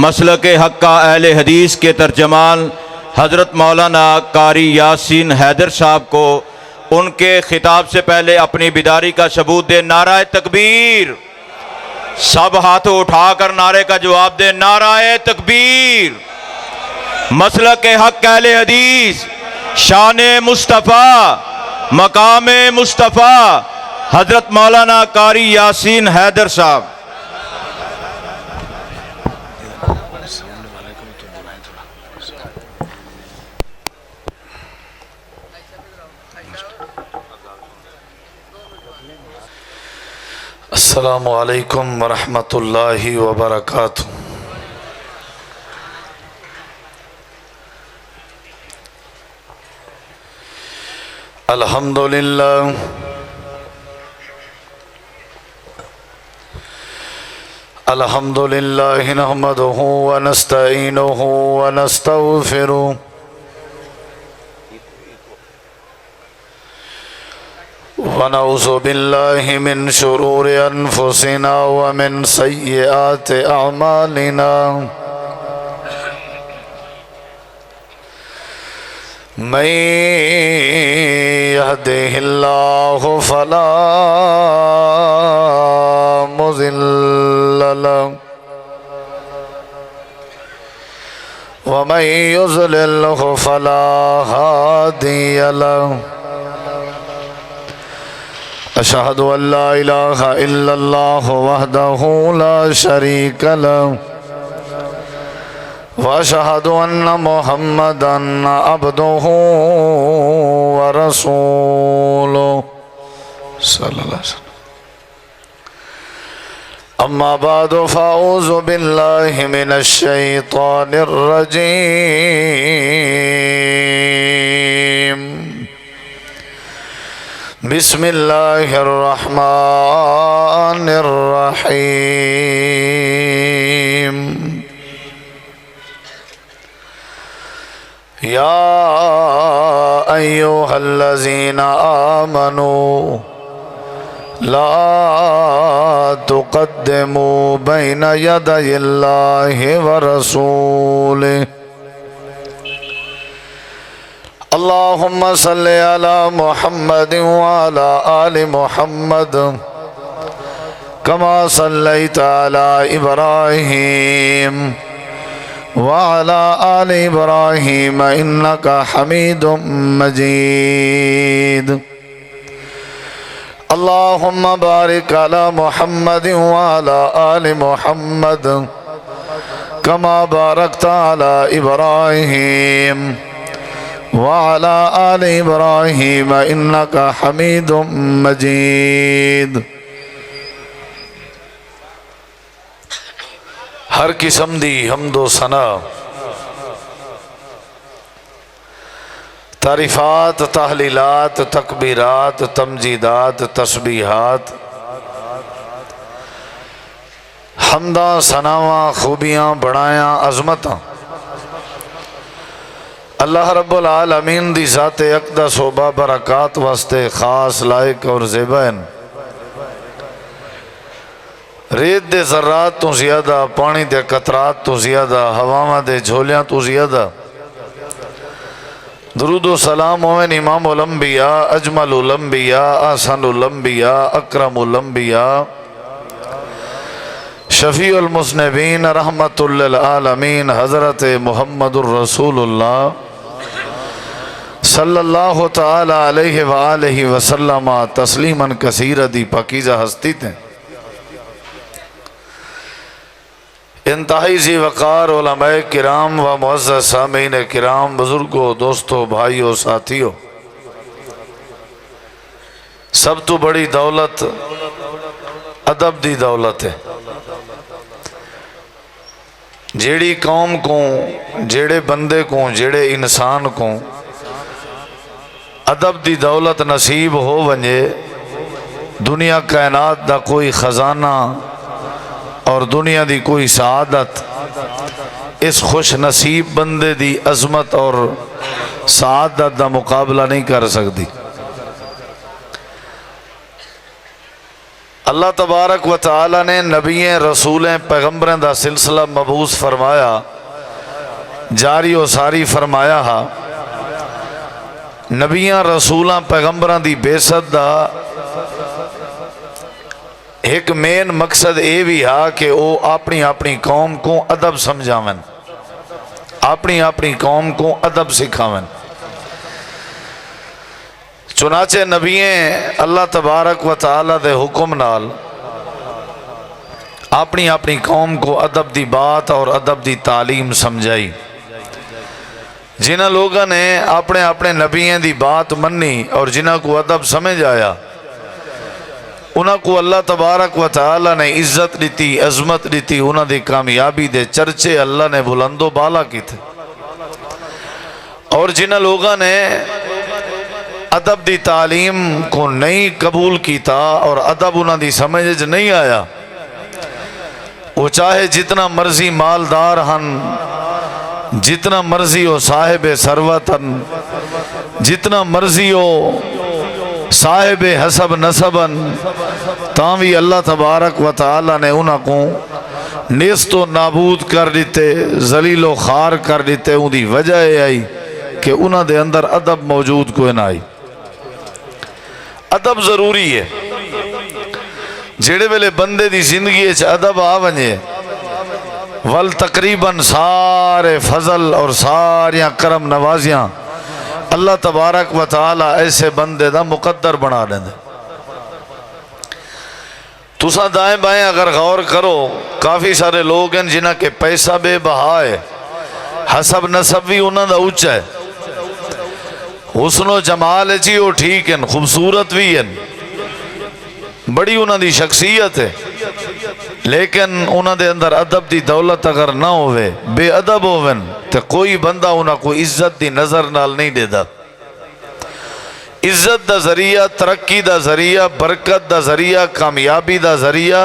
مسلک حق کا اہل حدیث کے ترجمان حضرت مولانا قاری یاسین حیدر صاحب کو ان کے خطاب سے پہلے اپنی بیداری کا ثبوت دے۔ نعرہ تکبیر، سب ہاتھوں اٹھا کر نعرے کا جواب دے۔ نعرہ تکبیر۔ مسلک حق اہل حدیث، شان مصطفیٰ، مقام مصطفیٰ، حضرت مولانا قاری یاسین حیدر صاحب۔ السلام علیکم ورحمۃ اللہ وبرکاتہ۔ الحمدللہ الحمدللہ نحمدہ ونستعینہ ونستغفرہ ونعوذ باللہ من شرور انفسنا ومن سیئات اعمالنا من يهده الله فلا مضل له ومن يضلل فلا هادي له أشهد أن لا إله إلا الله وحده لا شريك له وأشهد أن محمدًا عبده ورسوله صلى الله عليه وسلم۔ أما بعد فأعوذ بالله من الشيطان الرجيم بسم الله الرحمن الرحيم يا أيها الذين آمنوا لا تقدموا بين يدي الله ورسوله اللهم صل على محمد وعلى آل محمد كما صليت على إبراهيم وعلى آل إبراهيم إنك حميد مجيد اللهم بارك على محمد وعلى آل محمد كما باركت على إبراهيم وعلى آل إبراهيم إنك حميد مجيد۔ ہر قسم دی حمد و ثنا، تعریفات، تحلیلات، تکبیرات، تمجیدات، تسبیحات، حمداں، ثناواں، خوبیاں، بڑایاں، عظمتاں اللہ رب العالمین دی ذات اقدس و بابرکات واسطے خاص، لائق اور زیبائن۔ ریت دے ذرات تو زیادہ، پانی دے قطرات تو زیادہ، ہواواں دے جھولیاں تو زیادہ درود و سلام ہوئن امام الانبیاء، اجمل الانبیاء، احسن الانبیاء، اکرم الانبیاء، شفیع المذنبین، رحمت للعالمین، حضرت محمد الرسول اللہ صلی اللہ تعالی علیہ وآلہ وسلم تسلیما کثیرا دی پاکیزہ ہستی تھے۔ انتہائی ذی وقار علماء کرام و معزز سامعین کرام، بزرگوں، دوستوں، بھائیوں، ساتھیوں، سب تو بڑی دولت ادب دی دولت ہے۔ جیڑی قوم کو، جیڑے بندے کو، جیڑے انسان کو ادب دی دولت نصیب ہو ونجے، دنیا کائنات دا کوئی خزانہ اور دنیا دی کوئی سعادت اس خوش نصیب بندے دی عظمت اور سعادت دا مقابلہ نہیں کر سکتی۔ اللہ تبارک و تعالی نے نبییں رسولیں پیغمبریں دا سلسلہ مبعوث فرمایا، جاری و ساری فرمایا ہا۔ نبیاں رسولاں پیغمبراں دی بعثت دا ایک مین مقصد اے بھی ہا کہ وہ اپنی اپنی قوم کو ادب سمجھاون، اپنی اپنی قوم کو ادب سکھاون۔ چنانچہ نبییں اللہ تبارک و تعالی دے حکم نال اپنی اپنی قوم کو ادب دی بات اور ادب دی تعلیم سمجھائی۔ جنہ لوگوں نے اپنے اپنے نبیوں دی بات منی اور جنہ کو ادب سمجھ آیا، انہاں کو اللہ تبارک و تعالی نے عزت دیتی، عظمت دیتی، انہاں دی کامیابی دے چرچے اللہ نے بلند و بالا کی تھے۔ اور جنہ لوگوں نے ادب دی تعلیم کو نہیں قبول کیتا اور ادب انہاں دی سمجھ نہیں آیا، وہ چاہے جتنا مرضی مالدار ہن، جتنا مرضی ہو صاحب ثروت ہن، جتنا مرضی ہو صاحب حسب نسبن، تاں بھی اللہ تبارک و تعالی نے انہاں کو نیست و نابود کر دیتے، ذلیل و خار کر دیتے۔ ان دی وجہ یہ آئی کہ انہاں دے اندر ادب موجود کوئی نہ آئی۔ ادب ضروری ہے۔ جڑے ویلے بندے دی زندگی اچ ادب آ ونجے، ول تقریباً سارے فضل اور ساریاں کرم نوازیاں اللہ تبارک و تعالی ایسے بندے دا مقدر بنا دیں۔ تساں دائیں بائیں اگر غور کرو، کافی سارے لوگ ہیں جنہ کے پیسہ بے بہا ہے، حسب نسب بھی انہاں دا اونچا ہے، حسن و جمال جی وہ ٹھیک ہیں، خوبصورت بھی ہیں، بڑی انہاں دی شخصیت ہے، لیکن انہاں دے اندر ادب دی دولت اگر نہ ہوئے، بے ادب ہوئن، تو کوئی بندہ انہاں کو عزت دی نظر نال نہیں دے دا۔ عزت دا ذریعہ، ترقی دا ذریعہ، برکت دا ذریعہ، کامیابی دا ذریعہ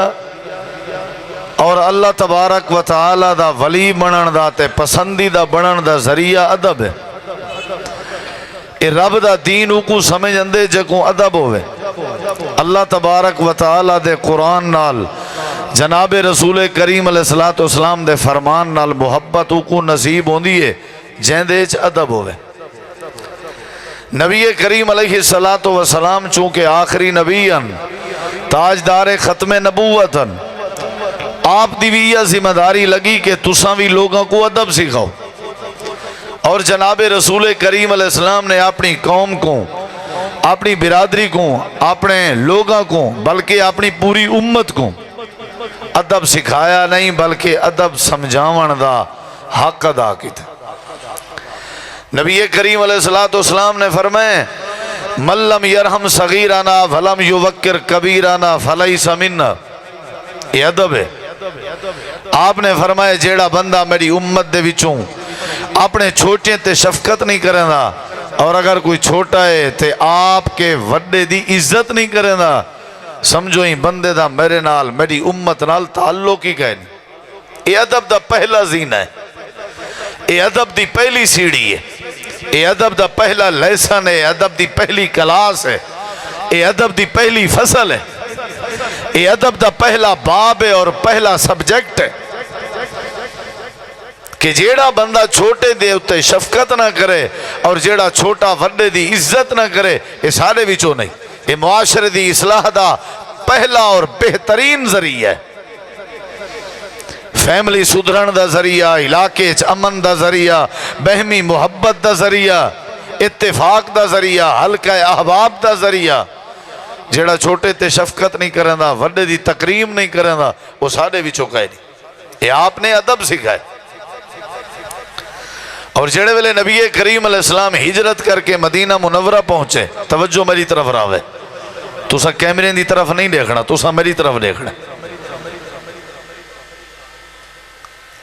اور اللہ تبارک و تعالی دا ولی بنن دا تے پسندیدہ بنن دا ذریعہ ادب ہے۔ اے رب دا دین کو سمجھ اندے جکوں ادب ہوئے۔ اللہ تبارک و تعالی دے قرآن نال، جناب رسول کریم علیہ السلام دے فرمان نال محبت کو نصیب ہوندی ہے جہندے وچ ادب ہوئے۔ نبی کریم علیہ السلام چونکہ آخری نبی ہیں، تاجدار ختم نبوت ہیں، آپ دی بھی یہ ذمہ داری لگی کہ تساں بھی لوگوں کو ادب سکھاؤ۔ اور جناب رسول کریم علیہ السلام نے اپنی قوم کو، اپنی برادری کو، اپنے لوگوں کو، بلکہ اپنی پوری امت کو ادب سکھایا نہیں بلکہ ادب سمجھاون دا حق ادا کیتا۔ نبی کریم علیہ السلام نے فرمایا، من لم یرحم صغیرنا فلم یوقر کبیرنا فلیس منا۔ یہ ادب ہے۔ آپ نے فرمایا جیڑا بندہ میری امت دے وچوں اپنے چھوٹے تے شفقت نہیں کریں دا، اور اگر کوئی چھوٹا ہے تے آپ کے وڈے دی عزت نہیں کریں دا، سمجھو ہی بندے دا میرے نال، میری امت نال تعلق ہی کہہ نہیں۔ یہ ادب دا پہلا زینہ ہے، یہ ادب دی پہلی سیڑھی ہے، یہ ادب دا پہلا لیسن ہے، ادب دی پہلی کلاس ہے، یہ ادب دی پہلی فصل ہے، یہ ادب دا پہلا باب ہے اور پہلا سبجیکٹ ہے کہ جیڑا بندہ چھوٹے دے اتے شفقت نہ کرے اور جیڑا چھوٹا وڈے دی عزت نہ کرے، یہ سارے وچوں نہیں۔ یہ معاشرے دی اصلاح دا پہلا اور بہترین ذریعہ ہے۔ فیملی سدھرن دا ذریعہ، علاقے چ امن دا ذریعہ، بہمی محبت دا ذریعہ، اتفاق دا ذریعہ، حلقہ احباب دا ذریعہ۔ جیڑا چھوٹے تے شفقت نہیں کریں دا، وڈے دی تکریم نہیں کریں دا، وہ سارے وچوں کہے نہیں۔ یہ آپ نے ادب سکھائے۔ اور جڑے ویلے نبی کریم علیہ السلام ہجرت کر کے مدینہ منورہ پہنچے، توجہ میری طرف راوے، تسا کیمرے دی طرف نہیں دیکھنا، تسا میری طرف دیکھنا۔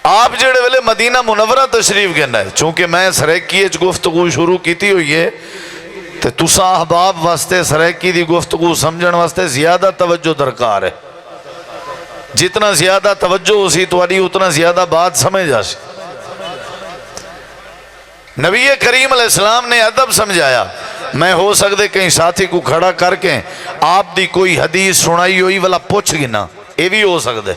آپ جڑے ویلے مدینہ منورہ تشریف گئے، چونکہ میں سریکی گفتگو شروع کیتی ہوئی ہے، تو تسا احباب واسطے سریکی دی گفتگو سمجھن واسطے زیادہ توجہ درکار ہے۔ جتنا زیادہ توجہ اسی تواڈی اتنا زیادہ بات سمجھ آسی۔ نبی کریم علیہ السلام نے ادب سمجھایا، میں ہو سکتے کہیں ساتھی کو کھڑا کر کے آپ دی کوئی حدیث سنائی ہوئی والا پوچھ گنا، یہ بھی ہو سکتے،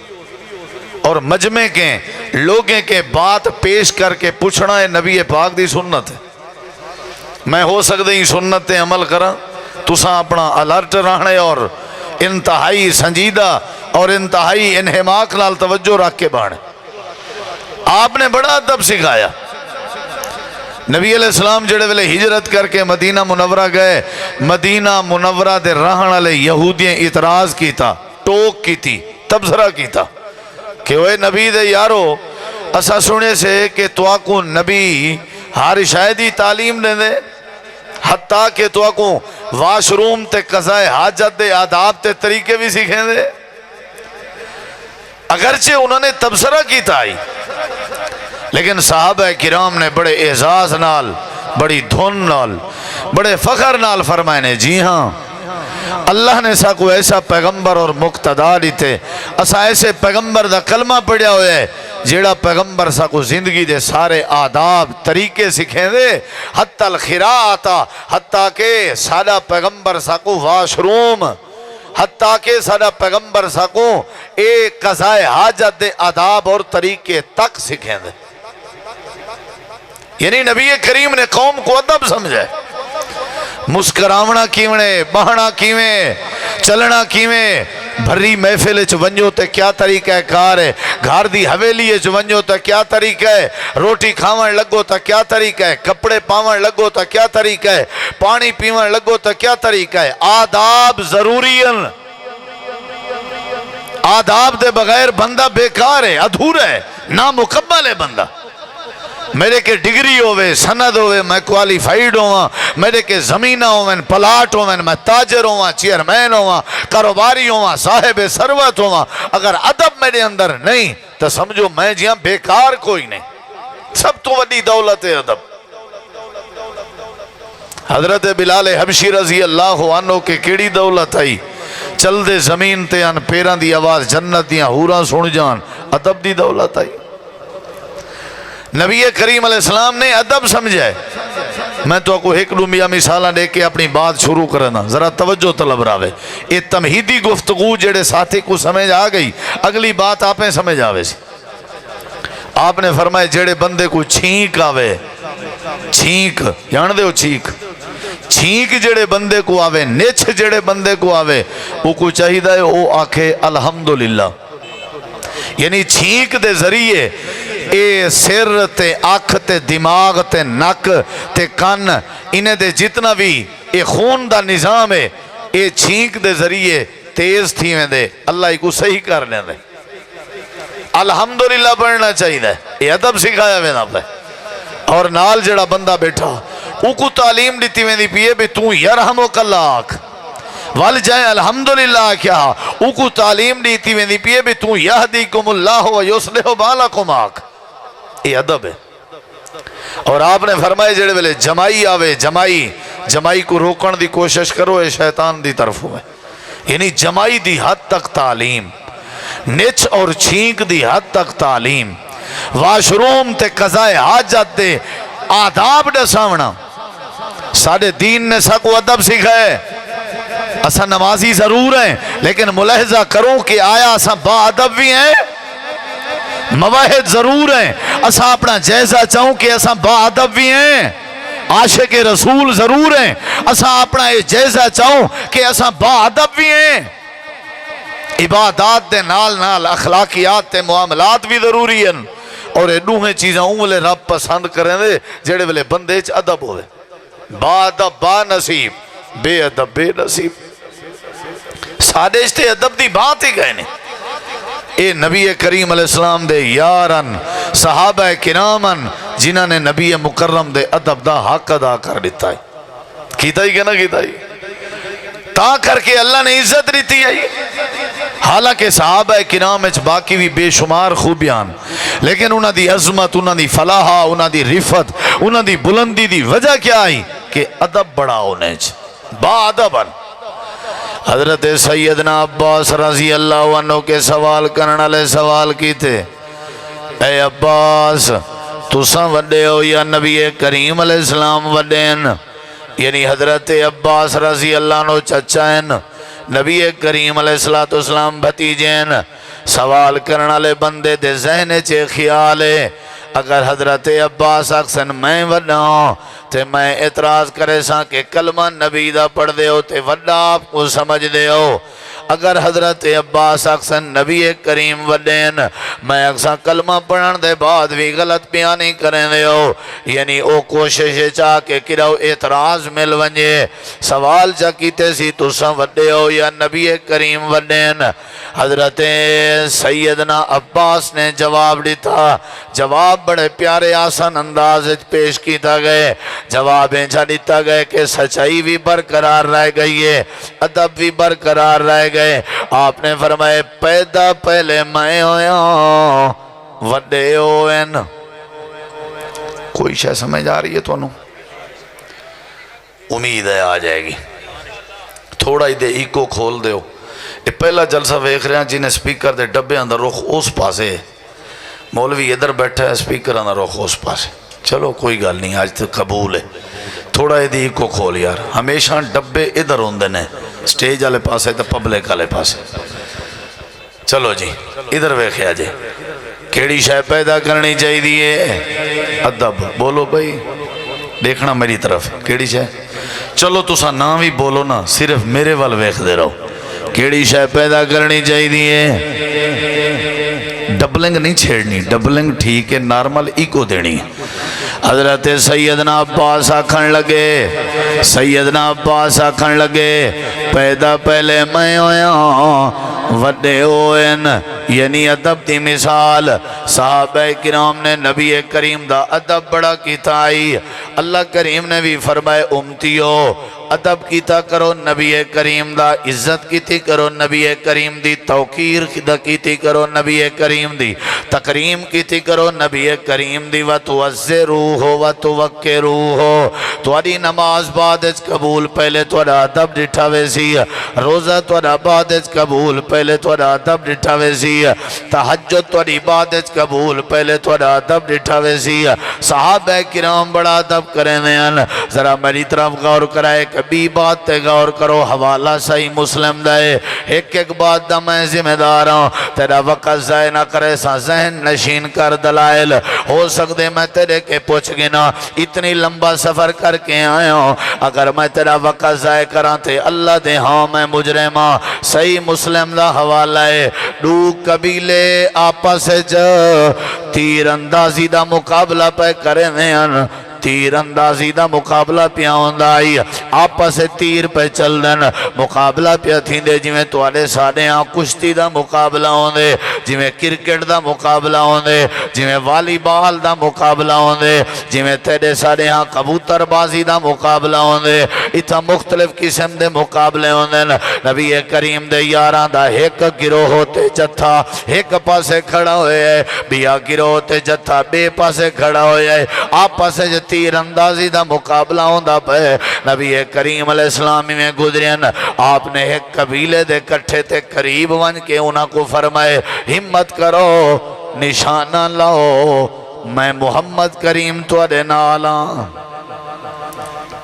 اور مجمع کے لوگیں کے بات پیش کر کے پوچھنا ہے نبی پاک دی سنت ہے۔ میں ہو سکتے ہی سنت تے عمل کرا، تساں اپنا الرٹ رہنے اور انتہائی سنجیدہ اور انتہائی انہماک نال توجہ رکھ کے بانے۔ آپ نے بڑا ادب سکھایا۔ نبی علیہ السلام جڑے ویلے ہجرت کر کے مدینہ منورہ گئے، مدینہ منورہ دے رہن والے یہودیاں اعتراض کیتا، ٹوک کیتی، تبصرہ کیتا کہ اوے نبی دے یارو اسا سنے سے کہ تو کو نبی ہر شاید تعلیم دے دے، حتیٰ کہ تو کو واش روم تے قضائے حاجت دے آداب تے طریقے بھی سیکھیں دے۔ اگرچہ انہوں نے تبصرہ کیتا ہی، لیکن صحابہ کرام نے بڑے اعزاز نال، بڑی دھن نال، بڑے فخر نال فرمائے نے جی ہاں اللہ نے سا کو ایسا پیغمبر اور مقتدا دیتے، اسا ایسے پیغمبر دا کلمہ پڑھیا ہوئے ہے جیڑا پیغمبر سا کو زندگی دے سارے آداب طریقے سکھیں دے، حتی الخراءتا، حتیٰ کہ سادہ پیغمبر سا کو واش روم، حتیٰ کہ سادہ پیغمبر سا کو ایک قضائے حاجت دے آداب اور طریقے تک سکھیں دے۔ یعنی نبی کریم نے قوم کو ادب سمجھے، مسکراونا کیویں، بہنا کیویں، چلنا کیویں، بھری محفل چ ونجو تے کیا طریقہ کار ہے، گھر دی حویلی چ ونجو تے کیا طریقہ ہے، روٹی کھاون لگو تے کیا طریقہ ہے، کپڑے پاون لگو تے کیا طریقہ ہے، پانی پیون لگو تے کیا طریقہ ہے۔ آداب ضروری ہیں، آداب دے بغیر بندہ بیکار ہے، ادھورا ہے، نامکمل ہے بندہ۔ میرے کے ڈگری ہوئے، سند ہوئے، میں کوالیفائیڈ ہوا، میرے کے زمینہ ہوئے، پلاٹ ہوئے، میں تاجر ہوا، چیئرمین ہوا، کاروباری ہوا، صاحب ثروت ہوا، اگر ادب میرے اندر نہیں تو سمجھو میں جیاں بیکار کوئی نہیں۔ سب تو وڈی دولت ہے ادب۔ حضرت بلال حبشی رضی اللہ عنہ کے کیڑی دولت آئی، چل دے زمین تے ان پیران دی آواز جنت دیاں حوراں سن جان، ادب دی دولت آئی۔ نبی کریم علیہ السلام نے ادب سمجھے۔ میں تو کو ایک لومیا مثالہ دے کے اپنی بات شروع کرنا، ذرا توجہ طلب راوے۔ یہ تمہیدی گفتگو جڑے ساتھی کو سمجھ آ گئی، اگلی بات آپ نے سمجھ آوے سی۔ آپ نے فرمائے جڑے بندے کو چھینک آوے، چھینک جان دے ہو، چھینک چھینک جڑے بندے کو آوے، نچ جڑے بندے کو آوے، وہ کو چاہیے ہے وہ آکھے الحمدللہ۔ یعنی چھینک دے ذریعے اے سر تے آنکھ تے دماغ تے نک تے کن انہیں دے جتنا بھی اے خون دا نظام ہے، اے چھینک دے ذریعے تیز تھی میں دے، اللہ کو صحیح کرنے دے۔ الحمدللہ پڑھنا چاہیے دے، یہ ادب سکھایا میں پہ۔ اور نال جڑا بندہ بیٹھا او کو تعلیم دیتی میں دی پیئے بھی تو یرحمک اللہ آکھ، وال جائے الحمدللہ کیا او کو تعلیم دیتی میں دی پیئے بھی تو یہدیکم اللہ و یصلح بالکم آکھ، یہ ادب ہے۔ اور آپ نے فرمائے جڑے ویلے جمائی آوے، جمائی کو روکن دی کوشش کرو، اے شیطان دی طرف ہوئے۔ یعنی جمائی دی حد تک تعلیم، نچ اور چھینک دی حد تک تعلیم، واشروم تے قضائے حاجت دے آداب دساونا۔ سارے دین نے سا کو ادب سکھائے۔ اسا نمازی ضرور ہیں لیکن ملاحظہ کروں کہ آیا اسا با ادب بھی ہیں، مواہد ضرور ہیں، اسا اپنا جائزہ چاہوں کہ اسا با ادب بھی ہیں، عاشق رسول ضرور ہیں، اسا اپنا جائزہ چاہوں کہ اسا با ادب بھی ہیں۔ عبادات دے نال نال اخلاقیات تے معاملات بھی ضروری ہیں، اور یہ دوہیں چیزاں اولے رب پسند کریں دے جڑے ویلے بندے چ ادب ہوئے۔ با ادب با نصیب، بے ادب بے نصیب۔ سادے اجتے ادب دی بات ہی گئے نہیں۔ اے نبی کریم علیہ السلام دے یارن، صحابہ کرامن، جنہاں نے نبی مکرم دے ادب دا حق ادا کر دیتا ہے۔ کیتا ہی کہ نہ کیتا ہی؟ تا کر کے اللہ نے عزت دیتی ہے۔ حالانکہ صحابہ کرام اچ باقی بھی بے شمار خوبیان، لیکن انہاں دی عظمت، انہاں دی فلاح، انہاں دی رفت، انہاں دی بلندی دی وجہ کیا آئی کہ ادب بڑا ہونے چ با ادبن۔ حضرت سیدنا عباس رضی اللہ عنہ کے سوال کرنا لے سوال کی تھے، اے عباس تساں وڈے ہو یا نبی کریم علیہ السلام وڈین؟ یعنی حضرت عباس رضی اللہ عنہ چچا ہیں، نبی کریم علیہ السلام بھتیجے ہیں۔ سوال کرنا لے بندے دے ذہن چے خیال ہے اگر حضرت عباس اکسن میں وڈا ہوں تے میں اعتراض کرے ساں کہ کلمہ نبی دا پڑھ دے ہو تے وڈا آپ کو سمجھ دے ہو۔ اگر حضرت عباس اکسن نبی کریم وڈین میں اکسن کلمہ پڑھن دے بعد بھی غلط بیانی کریں دے ہو، یعنی او کوشش چاہ کہ کرو اعتراض مل ونجے سوال چاہ کیتے سی تو سا وڈے ہو یا نبی کریم وڈین۔ حضرت سیدنا عباس نے جواب دیتا، جواب بڑے پیارے آسان انداز پیش کیتا گئے، جوابیں جا دیتا گئے کہ سچائی بھی برقرار رہ گئی ہے، ادب بھی برقرار رہ گئے۔ آپ نے فرمائے پیدا پہلے میں ہویا وڈے ہوئن۔ کوئی شے سمجھ آ رہی ہے تو انہوں امید ہے آ جائے گی۔ تھوڑا ہی دے ایکو کھول دے ہو، یہ پہلا جلسہ ویکھ رہے ہیں جنہیں سپیکر دے ڈبے اندر رخ اس پاسے، مولوی ادھر بیٹھا ہے سپیکر اندر رخ اس پاسے، چلو کوئی گل نہیں آج تک قبول ہے۔ تھوڑا ہی دے ایکو کھول یار، ہمیشہ ڈبے ادھر ہوندے نے، سٹیج والے پاسے تے پبلک والے پاسے۔ چلو جی ادھر ویکھیا جی کیڑی شے پیدا کرنی چاہیے؟ ادب۔ بولو بھائی، دیکھنا میری طرف، کیڑی شے؟ چلو تسا نہ بھی بولو نا، صرف میرے وال ویکھ دے رہو۔ کیڑی شے پیدا کرنی چاہیے؟ ڈبلنگ نہیں چھیڑنی، ڈبلنگ ٹھیک ہے، نارمل ایکو دینی۔ حضرت سیدنا عباس آکھن لگے، سیدنا عباس آکھن لگے پیدا پہلے میں ہویا وڈے ہوئن، یعنی ادب دی مثال صحابہ کرام نے نبی کریم دا ادب بڑا کیتا آئی۔ اللہ کریم نے بھی فرمائے امتیو ادب کیتا کرو نبی کریم دا، عزت کیتی کرو نبی کریم دی، توقیر کیتی کرو نبی کریم دی، تکریم کیتی کرو نبی کریم دی، وَتُوَزِّرُوهُ وَتُوَقِّرُوهُ۔ تواڈی نماز بعد قبول پہلے تواڈا ادب ڈٹھا ویسی، روزہ تواڈا بعد قبول پہلے تواڈا ادب ڈٹھا ویسی، تہجد تواڈی بعد قبول پہلے تواڈا ادب ڈٹھا ویسی۔ صحابہ کرام بڑا ادب کریں ہیں، ذرا میری طرف غور کرائے، کبھی بات تے غور کرو، حوالہ صحیح مسلم دائے، ایک ایک بات دا میں ذمہ دار ہوں، تیرا وقت ضائع نہ کرے سا ذہن نشین کر دلائل، ہو سکتے میں تیرے کے پوچھ گنا اتنی لمبا سفر کر کے آیا ہوں، اگر میں تیرا وقت ضائع کراں تے اللہ دے ہاں میں مجرمہ۔ صحیح مسلم دا حوالہ ہے، دو قبیلے آپس تیر اندازی دا مقابلہ پہ کریں ہیں، تیر اندازی دا مقابلہ پیا ہوندا آئی، آپس تیر پہ چل دن مقابلہ پیا تھی دے، جی میں توالے ساڑے ہاں کشتی دا مقابلہ ہوندے، جی میں کرکٹ دا مقابلہ ہوندے، جی میں والی بال دا مقابلہ ہوندے، جی میں تیرے ساڑے ہاں کبوتر بازی دا مقابلہ ہوندے، اتھا مختلف قسم دے مقابلے ہوندے۔ نبی کریم دے یاراں دا ایک گروہ ہوتے جتھا ایک پاسے کھڑا ہوئے ہے، بیا گروہ ہوتے جتھا بے پاسے کھڑا ہوئے ہے، آپس تیر اندازی دا مقابلہ ہوندہ پہ نبی کریم علیہ السلام میں گزرین۔ آپ نے ایک قبیلے دے کٹھے تے قریب ون کے انہاں کو فرمائے ہمت کرو نشانہ لاؤ میں محمد کریم تو اڈے نالاں۔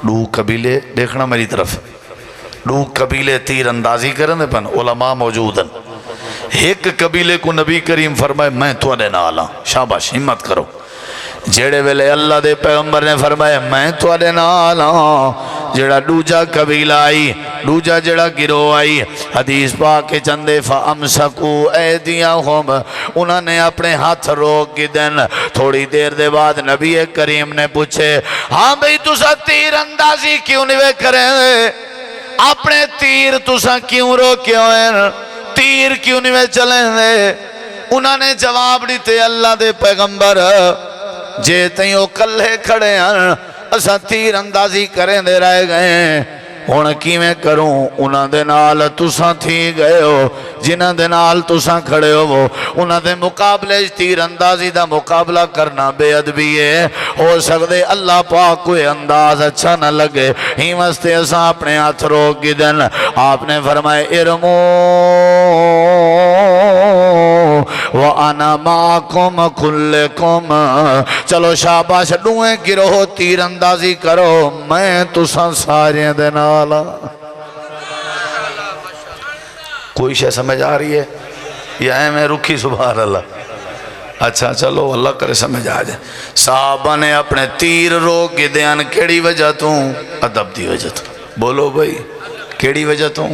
دو قبیلے دیکھنا میری طرف، دو قبیلے تیر اندازی کرنے پن علماء موجود ہیں، ایک قبیلے کو نبی کریم فرمائے میں تو اڈے نالاں، شاباش ہمت کرو۔ جیڑے ویلے اللہ دے پیغمبر نے فرمایا میں تو اڈے نالاں، جیڑا دوجا قبیلہ آئی، دوجا جیڑا گروہ آئی، حدیث پاک کے چندے فَأَمْسَكُوا أَيْدِيَهُمْ، انہوں نے اپنے ہاتھ روک کی دن۔ تھوڑی دیر دے بعد نبی کریم نے پوچھے ہاں بھئی تسا تیر اندازی کیوں نہیں کریں، اپنے تیر تسا کیوں روکے ہوئے، تیر کیوں نہیں چلیں دے؟ انہوں نے جواب دیتے اللہ دے پیغمبر جے تیوں کلے کھڑے ہیں اسا تیر اندازی کریں دے رہ گئے ہیں، ہون کی میں کروں انہاں دے نال تساں تھی گئے ہو، جنہاں دے نال تساں کھڑے ہو وہ انہاں دے مقابلے تیر اندازی دا مقابلہ کرنا بے ادبی ہے، ہو سکتے اللہ پاک کوئی انداز اچھا نہ لگے، ہی واسطے اساں اپنے ہاتھ روک کی دن۔ آپ نے فرمائے ارمو وَأَنَا مَعَكُمْ كُلِّكُمْ چلو شاباش ڈوئیں گروہ تیر اندازی کرو میں تساں سارے دے نالا کوئی شے سمجھ آ رہی ہے یا ہے میں رکھی سبحان اللہ اچھا چلو اللہ کرے سمجھ آ جائے صحابہ نے اپنے تیر رو کے دیان کیڑی وجہ تو ادب دی وجہ تو بولو بھائی کیڑی وجہ تو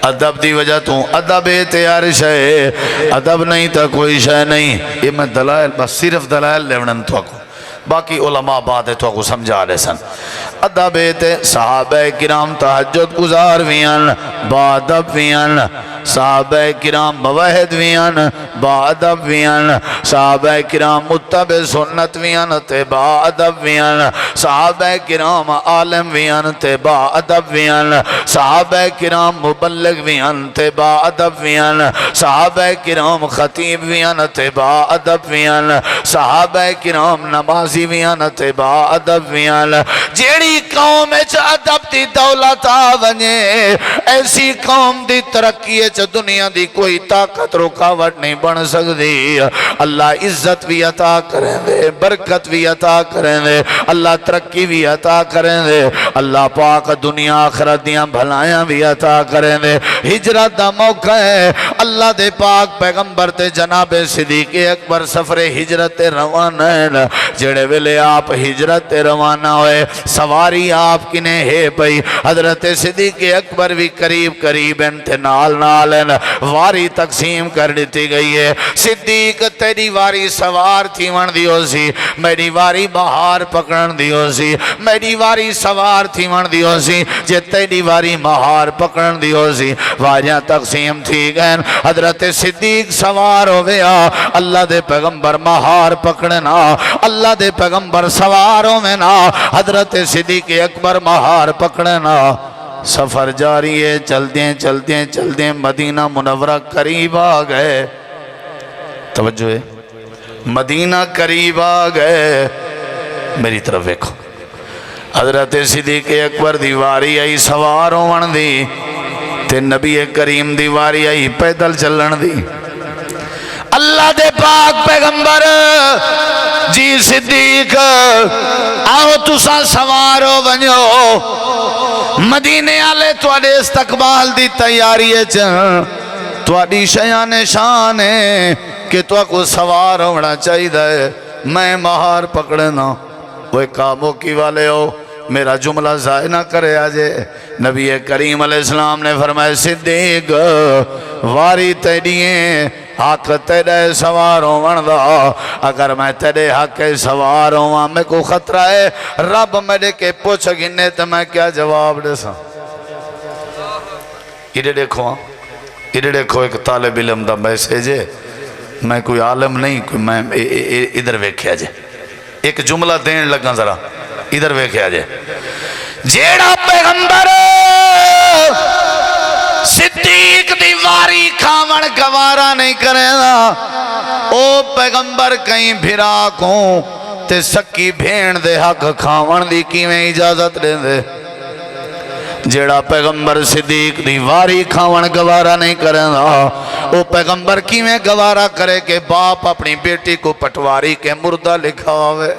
ادب دی وجہ تو ادب تیار شے ادب نہیں تا کوئی شے نہیں یہ میں دلائل بس صرف دلائل لیونن تو کو باقی علماء بعد ہے تو کو سمجھا لے سن ادب تے صحابہ کرام تہجد گزار ویان با ادب ویان صحابہ کرام موحد ویان با ادب ویان صحابہ کرام متبع سنت ویان تے با ادب ویان صحابہ کرام عالم ویان تے با ادب ویان صحابہ کرام مبلغ ویان تے با ادب ویان صحابہ کرام خطیب ویان تے با ادب ویان صحابہ کرام نمازی ویان تے با ادب ویان جیڑی قوم اچ ادب دی دولت آونے ایسی قوم دی ترقی اچ دنیا دی کوئی طاقت رکاوٹ نہیں بن سکتی اللہ عزت بھی عطا کریں دے برکت بھی عطا کریں دے اللہ ترقی بھی عطا کریں دے اللہ پاک دنیا آخرت دیاں بھلائیاں بھی عطا کریں دے ہجرت دا موقع ہے اللہ دے پاک پیغمبر تے جناب صدیق اکبر سفر ہجرت روانہ ہے جڑے ویلے آپ ہجرت روانہ ہوئے سواری آپ کنے ہے پئی حضرت صدیق اکبر بھی قریب انتنال نالن واری تقسیم کر دیتی گئی ہے صدیق تیری واری سوار تھی ون دیو سی میری واری بہار پکڑن دیو سی میری واری سوار تھی ون دیو سی جے تیری واری بہار پکڑن دیو سی واریاں تقسیم تھی گئن حضرت صدیق سوار ہو گیا اللہ دے پیغمبر مہار پکڑنا اللہ دے پیغمبر سوار ہو میں نا حضرت صدیق اکبر مہار پکڑنا سفر جاری ہے چلتے مدینہ منورہ قریب آ گئے توجہ ہے مدینہ قریب آ گئے میری طرف دیکھو حضرت صدیق اکبر دی واری آئی سوار ہون دی تے نبی کریم دی واری آئی پیدل چلن دی اللہ دے پاک پیغمبر جی صدیق آؤ تسا سوارو ونیو مدینے آلے توڑے استقبال دی تیاری توڑی شیان شان ہے کہ تو کو سوار ہونا چاہی دے میں مہار پکڑنا وہ کاموں کی والے ہو میرا جملہ ضائع نہ کرے آجے نبی کریم علیہ السلام نے فرمائے صدیق واری تیڑییں حق تیرے سوار ہوں دا اگر میں تیرے حق سوار ہوں میں کو خطرہ ہے رب میرے کے پوچھ گنے تو میں کیا جواب دے سا ادھے دیکھو ایک طالب علم دا میسیج ہے میں کوئی عالم نہیں میں ادھر ویکھیا جے ایک جملہ دین لگا ذرا ادھر ویکھیا جے جیڑا پیغمبر صدیق دی واری کھاون گوارا نہیں کرے دا او پیغمبر کہیں بھرا کوں تے سکی بھین دے حق کھاون دی کی میں اجازت دے دے جیڑا پیغمبر صدیق دی واری کھاون گوارا نہیں کرے دا او پیغمبر کی میں گوارا کرے کہ باپ اپنی بیٹی کو پٹواری کے مردہ لکھا ہوئے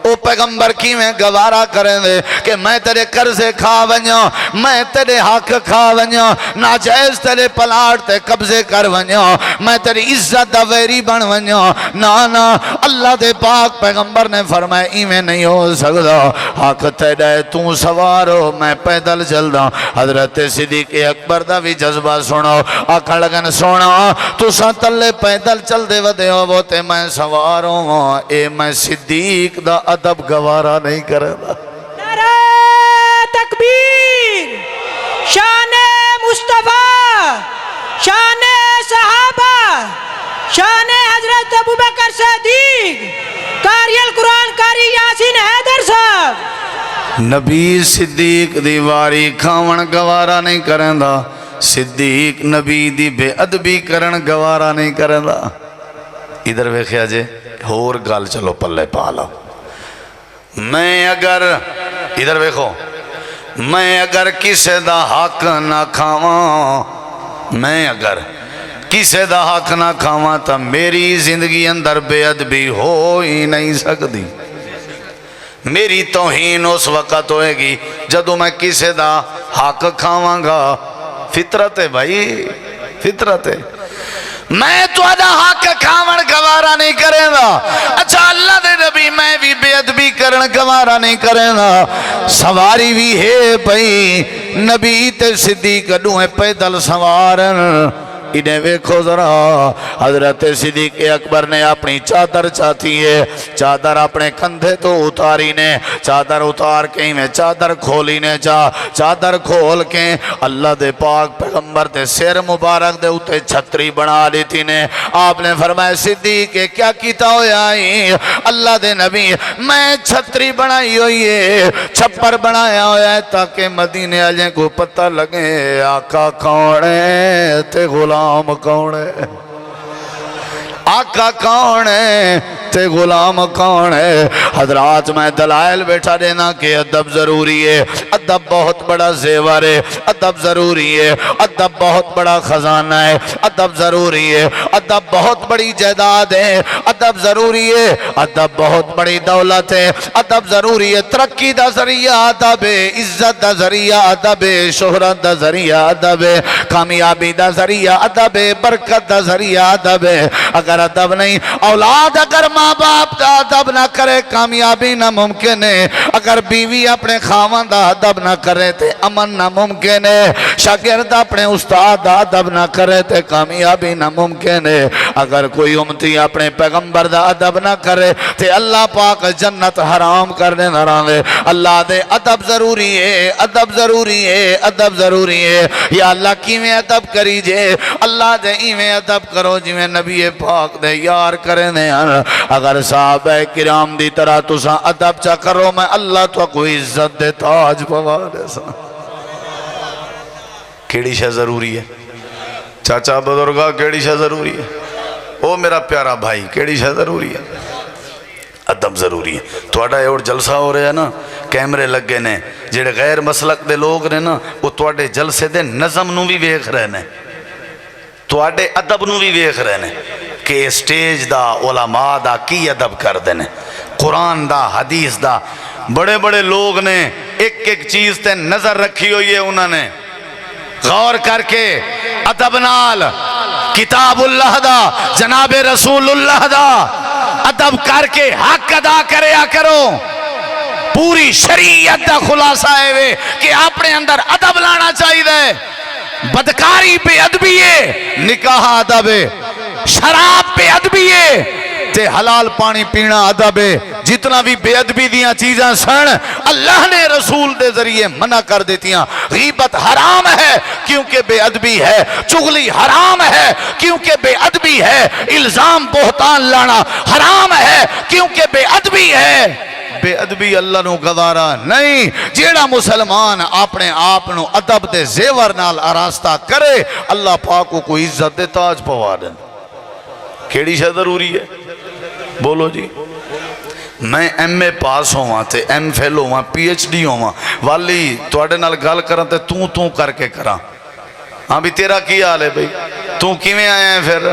او پیغمبر کی میں گوارا کریں دے کہ میں تیرے قرضے کھا ونیاں میں تیرے حق کھا ونیاں ناجائز تیرے پلاٹ تے قبضے کر ونیاں میں تیری عزت دا ویری بن ونیاں نا اللہ دے پاک پیغمبر نے فرمائے ایمیں نہیں ہو سکتا حق تیرے تو سوارو میں پیدل چل دا حضرت صدیق اکبر دا بھی جذبہ سنو آکھا لگن سونا تو ساتلے پیدل چل دے ودے ہو وہ تے میں سوارو اے میں صدیق دا ادب گوارا نہیں کرے دا نعرہ تکبیر شان مصطفیٰ شان صحابہ شان حضرت ابوبکر صدیق قاری القرآن قاری یاسین حیدر صاحب نبی صدیق دی واری کھاون گوارا نہیں کریں دا صدیق نبی دی بے ادبی کرن گوارا نہیں کریں دا ادھر ویکھیا جے ہور گال چلو پلے پالا میں اگر ادھر ویکھو میں اگر کسے دا حق نہ کھاواں میں اگر کسے دا حق نہ کھاواں تا میری زندگی اندر بے ادبی ہو ہی نہیں سکتی. میری توہین اس وقت ہوئے گی جدو میں کسے دا حق کھاواں گا. فطرت ہے بھائی، فطرت ہے. میں تو ادا حق کھاون گوارا نہیں کریں گا. اچھا اللہ دے نبی میں بھی بے ادبی کرن گوارا نہیں کریں گا. سواری بھی ہے پئی، نبی تے صدیق دوئے پیدل سوارن. انہیں ویکھو ذرا، حضرت صدیق اکبر نے اپنی چادر چاہتی ہے، چادر اپنے کندھے تو اتاری نے، چادر اتار کے میں چادر کھولی نے چادر کھول کے اللہ دے پاک پیغمبر دے سیر مبارک دے اتے چھتری بنا لیتی نے. آپ نے فرمایا صدیق کیا کیتا ہویا ہے؟ اللہ دے نبی میں چھتری بنائی ہوئی ہے، چھپر بنایا ہویا ہے تاکہ مدینے والے کو پتہ لگے آقا کون ہے تے غلام کون ہے، آقا کون ہے تے غلام کون ہے. حضرات میں دلائل بیٹھا دینا کہ ادب ضروری ہے. ادب بہت بڑا زیور ہے، ادب ضروری ہے. ادب بہت بڑا خزانہ ہے، ادب ضروری ہے. ادب بہت بڑی جائیداد ہے، ادب ضروری ہے. ادب بہت بڑی دولت ہے، ادب ضروری ہے. ترقی دا ذریعہ ادب ہے، عزت دا ذریعہ ادب ہے، شہرت دا ذریعہ ادب ہے، کامیابی دا ذریعہ ادب ہے، برکت دا ذریعہ ادب ہے. اگر ادب نہیں، اولاد اگر ماں باپ دا ادب نہ کرے کامیابی نہ ممکن ہے. اگر بیوی اپنے خاوند دا ادب نہ کرے تے امن نہ ممکن ہے. شاگرد اپنے استاد دا ادب نہ کرے تے کامیابی نہ ممکن ہے. اگر کوئی امتی اپنے پیغمبر دا ادب نہ کرے تے اللہ پاک جنت حرام کرنے نہ رہے. اللہ دے ادب ضروری ہے، ادب ضروری ہے، ادب ضروری ہے. یا اللہ کیویں ادب کری جے؟ اللہ دے ایویں ادب کرو جویں نبی پاک دے یار کرے نے. اگر صحابہ کرام دی طرح تساں ادب چا کرو میں اللہ تو کوئی عزت دے تاج پوا دے سا. کیڑی شے ضروری ہے چاچا بزرگا؟ کیڑی شے ضروری ہے؟ او میرا پیارا بھائی کیڑی شے ضروری ہے؟ ادب ضروری ہے. تھوڑا اور جلسہ ہو رہا ہے نا، کیمرے لگے نے، جڑے غیر مسلک دے لوگ نے نا وہ تھوڑے جلسے دے نظم نو بھی ویکھ رہے نے، تھوڑے ادب نو بھی ویکھ رہے نے کہ سٹیج دا علماء دا کی ادب کر دینے، قرآن دا حدیث دا. بڑے بڑے لوگ نے ایک ایک چیز تے نظر رکھی ہوئی ہے، انہوں نے غور کر کے ادب نال کتاب اللہ دا جناب رسول اللہ دا ادب کر کے حق ادا کریا کرو. پوری شریعت دا خلاصہ ہے وے کہ اپنے اندر ادب لانا چاہیے. بدکاری پہ ادبی ہے، نکاح ادب ہے، شراب پہ ادبی ہے تے حلال پانی پینا ادب ہے. جتنا بھی بے ادبی دیاں چیزاں سن اللہ نے رسول دے ذریعے منع کر دیتیاں. غیبت حرام ہے کیونکہ بے ادبی ہے، چغلی حرام ہے کیونکہ بے ادبی ہے، الزام بہتان لانا حرام ہے کیونکہ بے ادبی ہے. بے ادبی اللہ نو گوارا نہیں. جیڑا مسلمان اپنے آپ نو ادب دے زیور نال آراستہ کرے اللہ پاک کو کوئی عزت دے تاج پوا دے. کیڑی شے ضروری ہے؟ بولو جی. میں ایم اے پاس ہوں تے ایم فیل ہوں پی ایچ ڈی ہوں والی توڑے نال گال کرن تے تو کر کے کراں. ہاں بھی تیرا کی حال ہے بھئی؟ تو کیویں آیا ہے پھر؟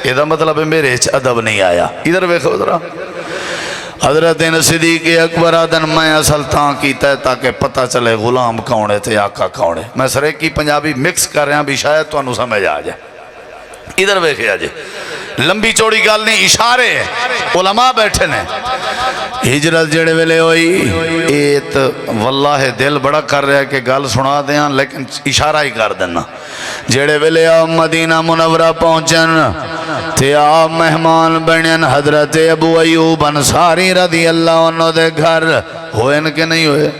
یہ دا مطلب ہے میرے ادب نہیں آیا. ادھر دیکھو ذرا. حضرت صدیق اکبر آدن میں اصل تاں کیتا ہے تاکہ پتہ چلے غلام کون ہے تے آقا کون ہے. میں سریکی پنجابی مکس کر رہا بھی شاید تو انہوں سمجھ آ جائے. ادھر بیکھے آجے لمبی چوڑی گال نہیں، اشارے ہیں، علماء بیٹھے نے. ہجرت جڑے ویلے ہوئی ایت واللہ دل بڑا کر رہا ہے کہ گال سنا دیاں لیکن اشارہ ہی کر دینا. جڑے ویلے آپ مدینہ منورہ پہنچن تے آپ مہمان بنین حضرت ابو ایوب انصاری رضی اللہ عنہ دے گھر. ہوئے ان کے نہیں ہوئے؟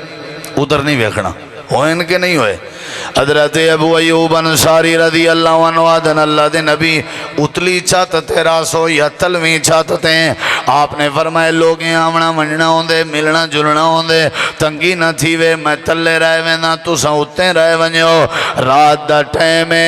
ادھر نہیں بیکھنا. ہوئے ان کے نہیں ہوئے؟ حضرت ابو ایوب انصاری رضی اللہ عنہ آدن اللہ دے نبی اتلی چھت تیرا سو یا تلویں چھت تے. آپ نے فرمائے لوگیں آمنا مننا ہوندے ملنا جلنا ہوندے تنگی نہ تھی وے میں تلے رہے وے نہ تو سا اتنے رہے ونیو. رات دا ٹیمے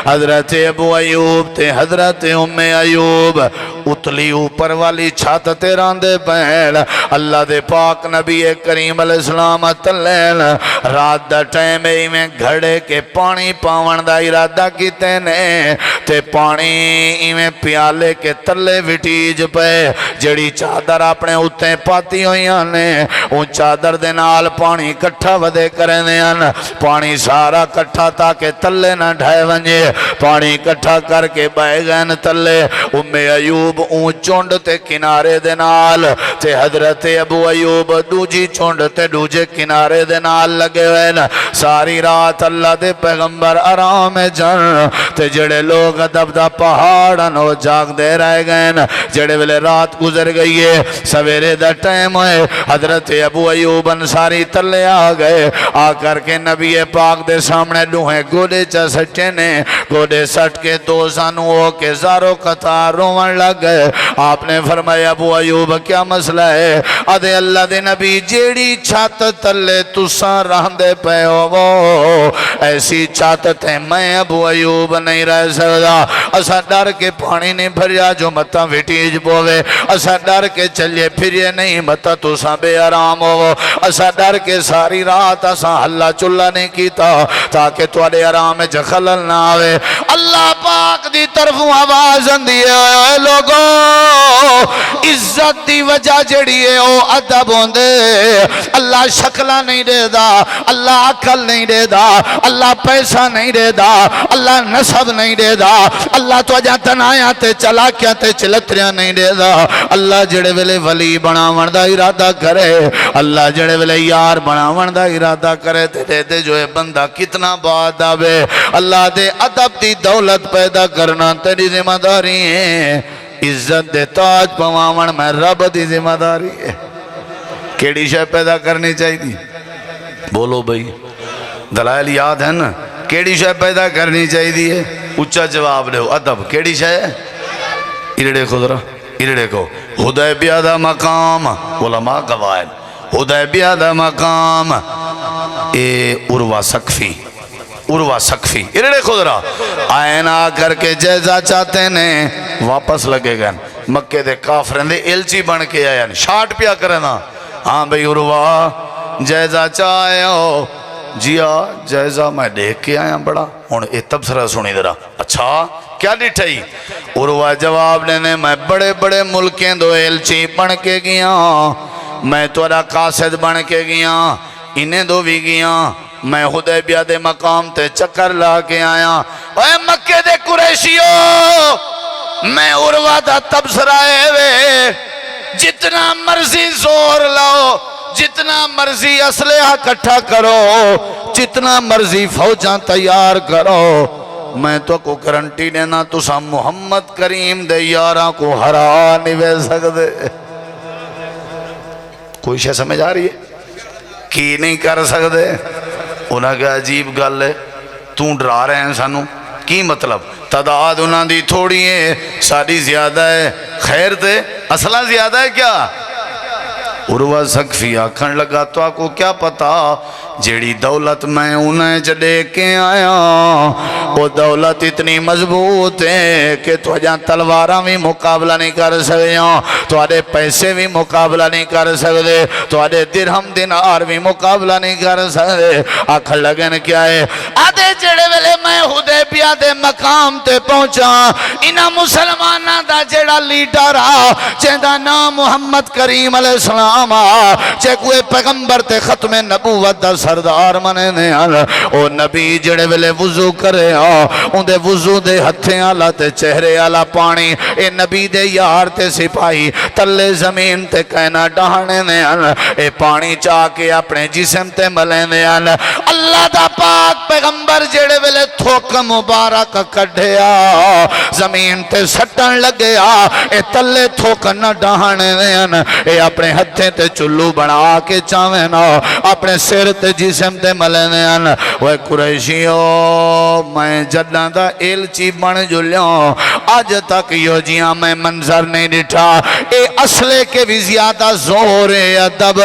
حضرت ابو ایوب تے حضرت ام ایوب اتلی اوپر والی چھت تے راندے پین اللہ دے پاک نبی کریم علیہ السلام تلین رات دا ٹائم میں گھڑے کے پانی پاون دا ارادہ کیتے نے تے پانی میں پیالے کے تلے وٹیج پہ جڑی چادر اپنے اتے پاتی ہوئیاں نے ان چادر دے نال پانی کٹھا ودے کرنے ہیں پانی سارا کٹھا تاکہ تلے نہ ڈھائے ونجے پانی کٹھا کر کے بائے گئن تلے ام ایوب اون چونڈ تے کنارے دے نال تے حضرت ابو ایوب دوجی چونڈ تے دوجے کنارے دے نال لگے ہوئے ساری رات اللہ دے پیغمبر آرام جن تے جڑے لوگ ادب دا پہاڑن ہو جاگ دے رہ گئے جڑے ویلے رات گزر گئی ہے سویرے دا ٹائم ہوئے حضرت ابو ایوب انصاری تلے آ گئے آ کر کے نبی پاک دے سامنے لوہیں گوڑے چا سٹے نے گوڑے سٹ کے دو زانو ہو کے زارو قطار روان لگ گئے آپ نے فرمایا ابو ایوب کیا مسئلہ ہے آدھے اللہ دے نبی جیڑی چھات تلے تساں رہندے پہ ہو وہ ایسی چھات تے میں ابو ایوب نہیں رہ سکتا اسا ڈر کے پانی نہیں بھریا جو متا وٹیج پوے اسا ڈر کے چلے پھرے نہیں متا تساں بے آرام ہو اسا ڈر کے ساری رات اسا اللہ چلا نہیں کیتا تاکہ توڑے آرام جخلل نہ آوے اللہ پاک دی طرفوں آواز اندی ہے لوگوں عزت دی وجہ جڑی ہے او ادب ہوندے اللہ شکلہ نہیں دے دا اللہ عقل نہیں دے دا اللہ پیسہ نہیں دے دا اللہ نسب نہیں دے دا اللہ تو اجا تنایا تے چلاکیاں تے چلتریاں نہیں دے دا اللہ جڑے ویلے ولی بناون دا ارادہ کرے اللہ جڑے ویلے یار بناون دا ارادہ کرے تے دے دے جو ہے بندہ کتنا بات آوے اللہ دے ادب دی دولت پیدا کرنا تیری ذمہ داری ہے عزت دے تاج پواون میں رب دی ذمہ داری ہے کیڑی شے پیدا کرنی چاہیے بولو بھئی دلائل یاد ہے نا کیڑی شے پیدا کرنی چاہیے اچھا جواب دے ادب کیڑی شے ارڑے کو ذرا ارڑے کو حدیبیہ دا مقام علماء قوائل حدیبیہ دا مقام عروہ سقفی عروہ سقفی ارڑے کو ذرا آئین آ کر کے جیزہ چاہتے نے واپس لگے گئے مکہ دے کافرین دے ایلچی بن کے آئے شاٹ پیا کرنا ہاں بھئی عروہ جیزہ چاہے ہو جیا جائزہ میں دیکھ کے آیا بڑا ہون اے تبصرہ سنی درہ اچھا کیا ڈٹھائی عروہ جواب لینے میں بڑے بڑے ملکیں دو ایلچی بن کے گیا میں تورا قاصد بن کے گیا انہیں دو بھی گیا میں حدیبیہ دے مقام تے چکر لا کے آیا اے مکہ دے قریشیوں میں عروہ دا تبصرہ ہے جتنا مرضی زور لاؤ جتنا مرضی اسلحہ کٹھا کرو جتنا مرضی فوجاں تیار کرو میں تو کو گارنٹی دینا تسا محمد کریم دے یاراں کو ہرا نہیں وے سکدے کوئی شے سمجھ آ رہی ہے کی نہیں کر سکدے انہاں کہ عجیب گل ہے توں ڈرا رہے ہیں سانو کی مطلب تعداد انہاں دی تھوڑی ہے ساری زیادہ ہے خیر تے اصلہ زیادہ ہے کیا عروہ سقفی آکھن لگا تو آپ کو کیا پتا جیڑی دولت میں انہیں چڑے کے آیا وہ دولت اتنی مضبوط ہے کہ تو جہاں تلواراں بھی مقابلہ نہیں کر سکتے تو آدھے پیسے بھی مقابلہ نہیں کر سکتے تو آدھے درہم دینار بھی مقابلہ نہیں کر سکتے آکھن لگن کیا ہے آدھے جڑے ویلے میں حدیبیہ دے مقام تے پہنچا انہاں مسلمانہ دا جڑا لیڈر آ جہاں نام محمد کریم علیہ السلام چے کوئی پیغمبر تے ختم نبوت دا سردار منے نے او نبی جڑے ویلے وضو کرے ان دے وضو دے ہتھیں آلا تے چہرے آلا پانی اے نبی دے یار تے سپاہی تلے زمین تے کہنا ڈاہنے نے اے پانی چاہ کے اپنے جسم تے ملے نے اللہ دا پاک پیغمبر جڑے ویلے تھوک مبارک کڑھیا زمین تے سٹن لگیا اے تلے تھوک نہ ڈاہنے نے اے اپنے ہتھیں تے چلو بنا کے چاویں نا اپنے سر تے جسم تے ملنے ان وہ قریشیو میں جدہ دا ایلچی بن جلیوں آج تک یو جیاں میں منظر نہیں ڈٹھا اے اصلے کے بھی زیادہ زور ادب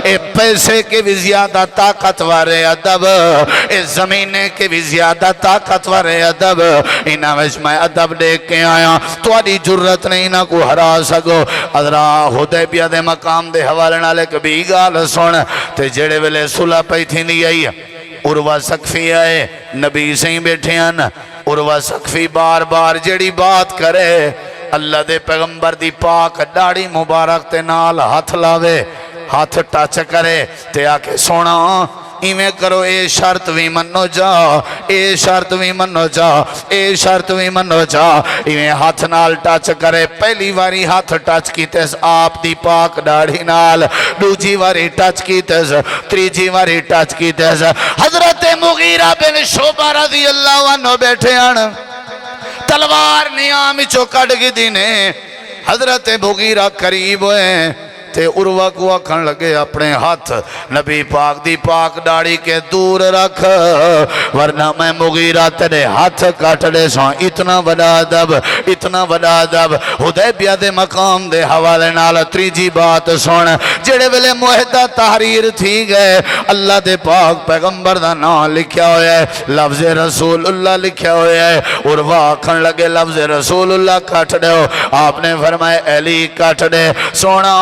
اے پیسے کے بھی زیادہ طاقتور ادب اے زمینے کے بھی زیادہ طاقتور ادب انہاں وچ میں ادب دیکھ کے آیا تو آدھی جرت نہیں نہ کو ہرا سکو ادرا حدیبیہ دے مقام دے حوالے نالے کبھی گال سن تے جڑے ویلے صلح پئی تھی نہیں آئی عروہ سقفی آئے نبی سے ہی بیٹھے ہیں عروہ سقفی بار بار جڑی بات کرے اللہ دے پیغمبر دی پاک داڑھی مبارک تے نال ہاتھ لاوے ہاتھ ٹچ کرے تے آکے سونا ایمیں کرو اے شرط بھی منو جا اے شرط بھی منو جا اے شرط بھی منو جا ایمیں ہاتھ نال ٹچ کرے پہلی واری ہاتھ ٹچ کیتیس آپ دی پاک داڑھی نال دوجی واری ٹچ کیتیس تریجی واری ٹچ کیتیس حضرت مغیرہ بن شعبہ رضی اللہ عنہ بیٹھے ہیں تلوار نیامی چوکڑ کی دینے حضرت مغیرہ قریب ہوئے تے عروہ کو آکھن لگے اپنے ہاتھ نبی پاک دی پاک داڑھی کے دور رکھ ورنہ میں مغیرہ تیرے ہاتھ کاٹ دے ساں اتنا بڑا ادب اتنا بڑا ادب حدیبیہ دے مقام دے حوالے نال تریجی بات سن جڑے ویلے معاہدہ تحریر تھی گئے اللہ دے پاک پیغمبر دا نام لکھیا ہویا ہے لفظ رسول اللہ لکھیا ہویا ہے عروہ آکھن لگے لفظ رسول اللہ کاٹ دے ہو آپ نے فرمایا علی کاٹ دے سونا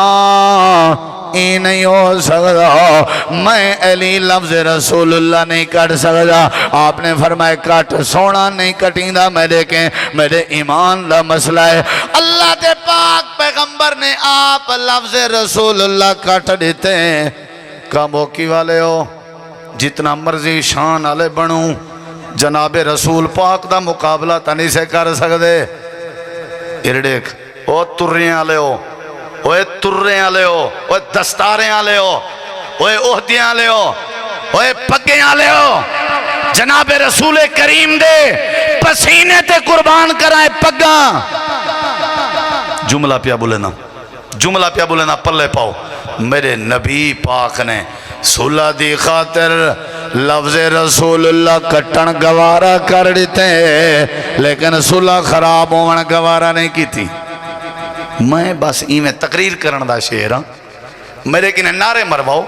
ای نہیں ہو سکتا میں علی لفظ رسول اللہ نہیں کٹ سکتا آپ نے فرمایا کٹ سونا نہیں کٹیندہ میرے ایمان دا مسئلہ ہے اللہ دے پاک پیغمبر نے آپ لفظ رسول اللہ کٹ دیتے ہیں کہا موکی والے ہو جتنا مرضی شان والے بنوں جناب رسول پاک دا مقابلہ تنی سے کر سکتے ارڈیک او ترین والے ہو اوے تریں آلے ہو اوے دستاریں آلے ہو اوے عہدیاں آلے ہو اوے پگیں آلے ہو جناب رسول کریم دے پسینے تے قربان کرائے پگاں جملہ پیا بولے نا پلے پاؤ میرے نبی پاک نے صلح دی خاطر لفظ رسول اللہ کٹن گوارا کر دیتے لیکن صلح خراب ہونے گوارا نہیں کی تھی میں بس ایمیں تقریر کرن دا شعر ہاں میرے کنے نعرے مرواؤ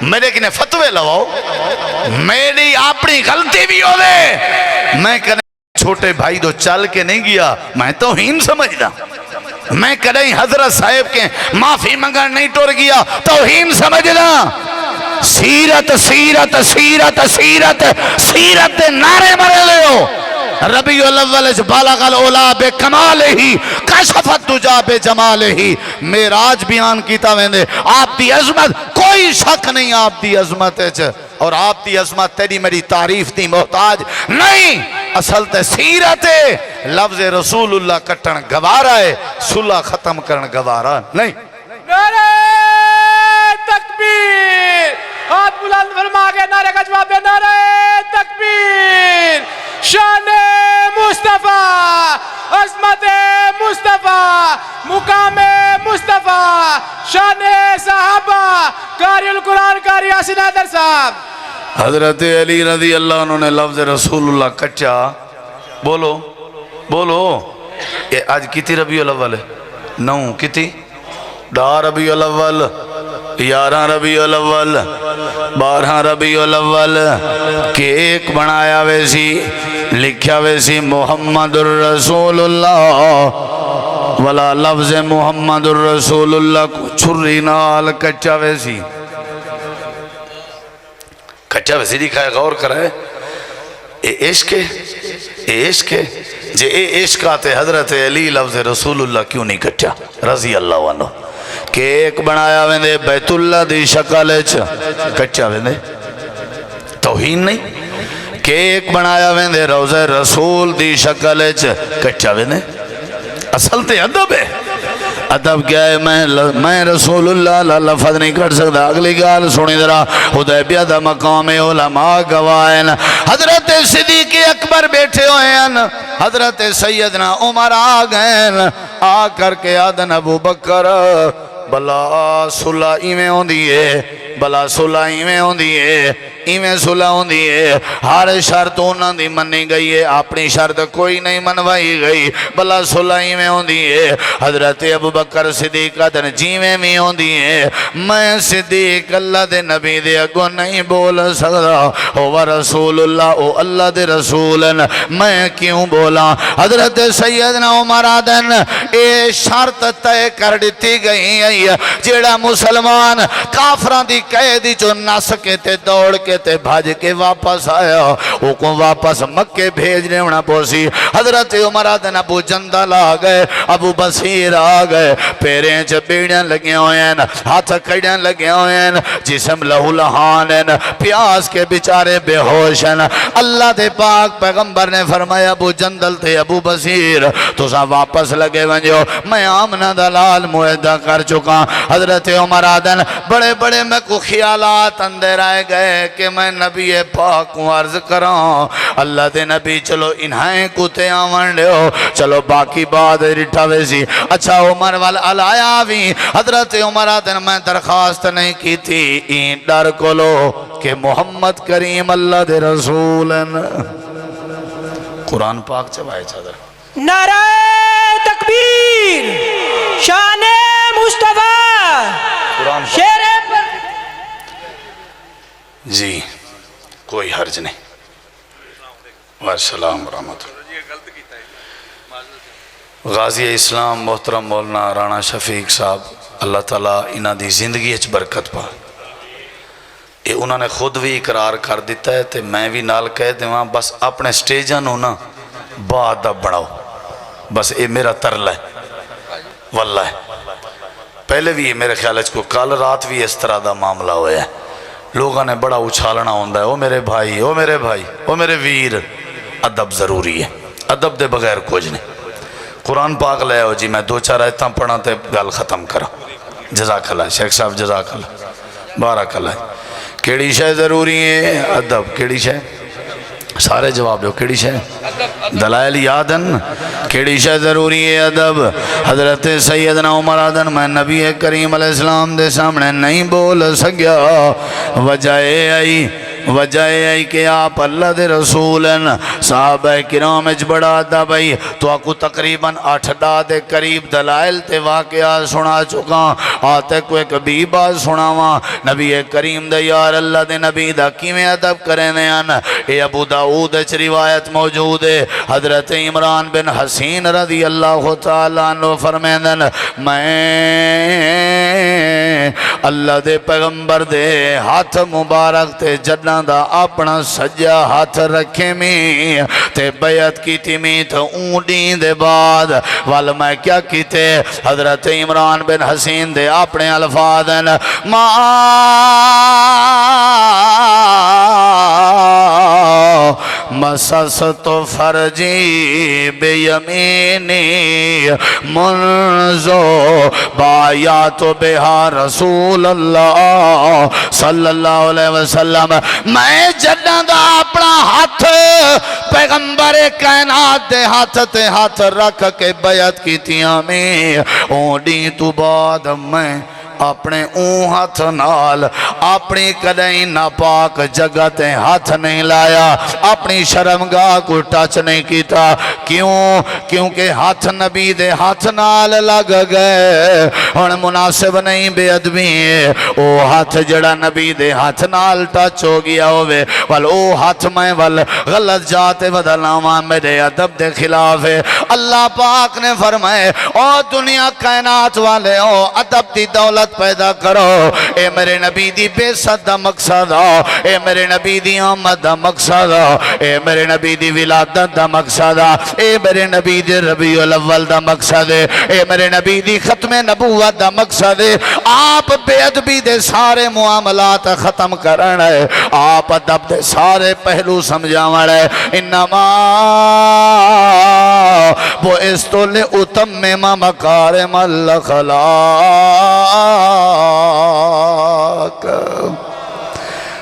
میرے کنے فتوے لواؤ میری اپنی غلطی بھی ہو دے میں کنے چھوٹے بھائی دو چل کے نہیں گیا میں توہین سمجھدا میں کنے حضرت صاحب کے معافی منگا نہیں ٹور گیا توہین سمجھدا سیرت سیرت سیرت سیرت سیرت نعرے مرے لے ہو ربیع الاول بالغ الاولا بے کمال ہی کشفت دجا بے جمال ہی معراج بیان کیتا ویندے آپ دی عظمت کوئی شک نہیں آپ دی عظمت ہے اور آپ دی عظمت تیری میری تعریف دی محتاج نہیں اصل تے سیرت ہے لفظ رسول اللہ کٹن گوارا ہے صلح ختم کرن گوارا نہیں نعرہ تکبیر ہاتھ بلند فرما کے نعرے کا جواب دے نعرہ تکبیر شان مصطفیٰ عظمت مصطفیٰ مقام مصطفیٰ شان صحابہ قاری القرآن قاری یاسین حیدر صاحب حضرت علی رضی اللہ عنہ نے لفظ رسول اللہ کچا بولو یہ آج کتی ربیع الاول ہے نو کتی دا ربیع الاول 11 ربیع الاول 12 ربیع الاول کہ ایک بنایا ویسی لکھیا ویسی محمد الرسول اللہ ولا لفظ محمد الرسول اللہ کو چھری نال کچا ویسی لکھا ہے غور کرائے اے عشق ہے جے اے عشق آتے حضرت علی لفظ رسول اللہ کیوں نہیں کچا رضی اللہ عنہ کہ ایک بنایا ویندے بیت اللہ دی شکل کچا ویندے توہین نہیں کہ ایک بنایا ویندے روضہ رسول دی شکل کچا ویندے اصل تے ادب ہے ادب کیا ہے میں رسول اللہ لفظ نہیں کر سکتا اگلی گال سنی ذرا حدیبیہ دا مقام علماء گوائن حضرت صدیق اکبر بیٹھے ہوئے ہیں، حضرت سیدنا عمر آ گئے، آ کر کے آدن ابو بکر بلا صلح ایویں ہوندی ہے، بلا صلح ایویں ہوندی ہے، ایویں صلح ہوندی ہے، ہر شرط انہاں دی منی گئی ہے، اپنی شرط کوئی نہیں منوائی گئی، بلا صلح ایویں ہوندی ہے۔ حضرت ابو بکر صدیق دن جیویں میں ہوندی ہے، میں صدیق اللہ دے نبی دے اگوں نہیں بول سکتا، او رسول اللہ، او اللہ دے رسولن، میں کیوں بولا؟ حضرت سیدنا عمر آدن اے شرط طے کر دیتی گئی ہے، جیڑا مسلمان کافران دی قیدی جو نس کے تے دوڑ کے تے بھاج کے واپس آیا، وہ کو واپس مکے بھیجنے ہونا پوسی۔ حضرت عمر آدن ابو جندل آ گئے، ابو بصیر آ گئے، پیریں چ بیڑیاں لگے ہوئے ہیں، ہاتھ کڑیاں لگے ہوئے ہیں، جسم لہو لہان ہیں، پیاس کے بیچارے بے ہوش ہیں۔ اللہ دے پاک پیغمبر نے فرمایا ابو جندل تے ابو بصیر تو سا واپس لگے ونجو، میں آمنہ دلال معاہدہ کر چکا۔ حضرت عمر آدن بڑے بڑے میں کو خیالات اندر آئے گئے کہ میں نبی پاک کو عرض کراں، اللہ دے نبی چلو انہائیں کتے آون لے ہو، چلو باقی بات رٹھا ویسی۔ اچھا عمر والعلایا بھی حضرت عمر آدن میں درخواست نہیں کی تھی، این ڈر کو لو کہ محمد کریم اللہ دے رسول قرآن پاک چبائے چادر نعرہ تکبیر، شان مصطفیٰ، شیر پر جی کوئی حرج نہیں۔ والسلام ورحمۃ اللہ۔ غازی اسلام محترم مولانا رانا شفیق صاحب، اللہ تعالیٰ انہاں دی زندگی اچ برکت پا۔ یہ انہوں نے خود بھی اقرار کر دیتا ہے تے میں بھی نال کہہ دیواں، بس اپنے سٹیجاں نو نا باادب بڑھاؤ، بس یہ میرا ترلا ہے واللہ۔ پہلے بھی میرے خیال کو کل رات بھی اس طرح دا معاملہ ہویا ہے، لوگوں نے بڑا اچھالنا ہوندہ ہے، او میرے بھائی، او میرے بھائی، او میرے ویر۔ ادب ضروری ہے، ادب دے بغیر کچھ نہیں۔ قرآن پاک لے آؤ جی، میں دو چار آیتاں پڑھا تے گل ختم کرا۔ جزاک اللہ شیخ صاحب، جزاک اللہ، بارک اللہ۔ کیڑی شے ضروری ہے؟ ادب۔ کیڑی شے؟ سارے جواب دو، کیڑی شے؟ دلائل یادن۔ کیڑی شے ضروری ہے؟ ادب۔ حضرت سیدنا عمر آدن میں نبی کریم علیہ السلام دے سامنے نہیں بول سکیا، وجہ آئی کہ آپ اللہ دے رسول ہیں۔ صحابہ کرام اچ بڑا ادب آئی، تو آکو تقریباً 8 دے قریب دلائل تے واقعات سنا چکا، آتے کو ایک بھی بات سناواں نبی کریم دے یار اللہ دے نبی دا کیویں ادب کرنے ہیں۔ اے ابو داؤد اچ روایت موجود ہے، حضرت عمران بن حسین رضی اللہ تعالیٰ عنہ فرمیندن، میں اللہ دے پیغمبر دے ہاتھ مبارک تے جنہ دا اپنا سجا ہاتھ رکھے میں تے بیعت کی تھی میں تو اونڈین دے بعد والا میں کیا کیتے؟ حضرت عمران بن حسین دے اپنے الفاظ ہیں، ماں مسست فرجی بیمینی منزو بایات بہا رسول اللہ صلی اللہ علیہ وسلم، میں جنہ دا اپنا ہاتھ پیغمبر کائنات دے ہاتھ تے ہاتھ رکھ کے بیعت کی تیاں میں اونڈی تو بعد میں اپنے اون ہاتھ نال اپنی کدیں ناپاک جگہ تے ہاتھ نہیں لایا، اپنی شرمگاہ کو ٹچ نہیں کیتا۔ کیوں؟ کیونکہ ہاتھ نبی دے ہاتھ نال لگ گئے، اور مناسب نہیں بے ادبی ہے۔ او ہاتھ جڑا نبی دے ہاتھ نال ٹچ ہو گیا ہوئے وال او ہاتھ میں وال غلط جاتے بدلاواں میرے ادب دے خلاف ہے۔ اللہ پاک نے فرمائے، او دنیا کائنات والے او ادب دی دولت پیدا کرو، اے میرے نبی دی بے صد دا مقصد ہو، اے میرے نبی دی آمد دا مقصد ہو، اے میرے نبی دی ولادت دا مقصد ہو، اے میرے نبی دی ربیع الاول دا مقصد ہے، اے میرے نبی دی ختم نبوت دا مقصد ہے۔ آپ بے ادبی دے سارے معاملات ختم کرنا ہے، آپ ادب دے سارے پہلو سمجھاونا ہے۔ انما وہ استول اتمم مکارم الاخلاق۔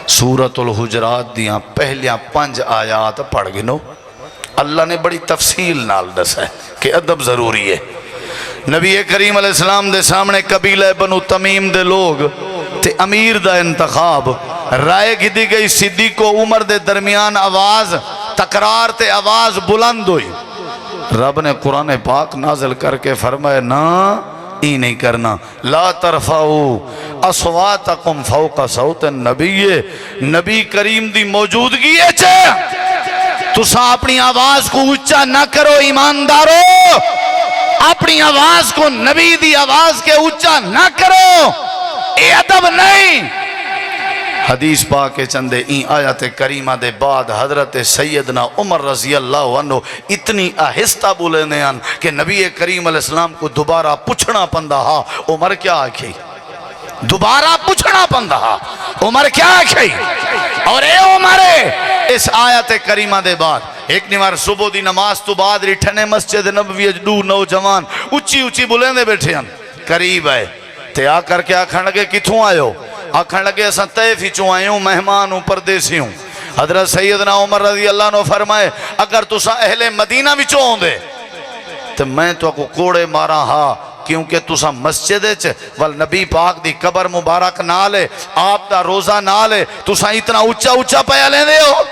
سورۃ الحجرات دیاں پہلیاں 5 آیات پڑھ گنو۔ اللہ نے بڑی تفصیل نال دسا ہے کہ ادب ضروری ہے۔ نبی کریم علیہ السلام دے سامنے قبیلہ بنو تمیم دے لوگ تے امیر دا انتخاب رائے گدی گئی، صدیق و عمر دے درمیان آواز تکرار تے آواز بلند ہوئی۔ رب نے قرآن پاک نازل کر کے فرمایا نا ای نہیں کرنا، لا ترفعوا اصواتکم فوق صوت النبی، نبی کریم دی موجودگی ہے تسا اپنی آواز کو اونچا نہ کرو، ایماندارو اپنی آواز کو نبی دی آواز کے اونچا نہ کرو، اے ادب نہیں۔ حدیث پاک کے چندے این آیت کریمہ دے بعد حضرت سیدنا عمر رضی اللہ عنہ اتنی آہستہ بولے ہیں کہ نبی کریم علیہ السلام کو دوبارہ پوچھنا پندہ ہا عمر کیا آکھی، دوبارہ پوچھنا پندہ ہا عمر کیا آکھی۔ اور اے عمر اس آیت کریمہ دے بعد ایک نیوار صبح دی نماز تو بعد ریٹھنے مسجد نبوی دو نوجوان اچھی اچھی بولیں دے بیٹھے ہیں، قریب ہے تے آ کر کے آکھن لگے کتھوں آئے آکھن لگے اساں طیف ہی چوں آئے ہوں، مہمان ہوں، پردیسی ہوں۔ حضرت سیدنا عمر رضی اللہ عنہ فرمائے اگر تسا اہل مدینہ وچوں ہوں دے تو میں تو کو کوڑے مارا ہا، کیونکہ تسا مسجد والنبی پاک دی قبر مبارک نالے آپ دا روزہ نالے تسا اتنا اچھا اچھا پیا لیں دے ہو،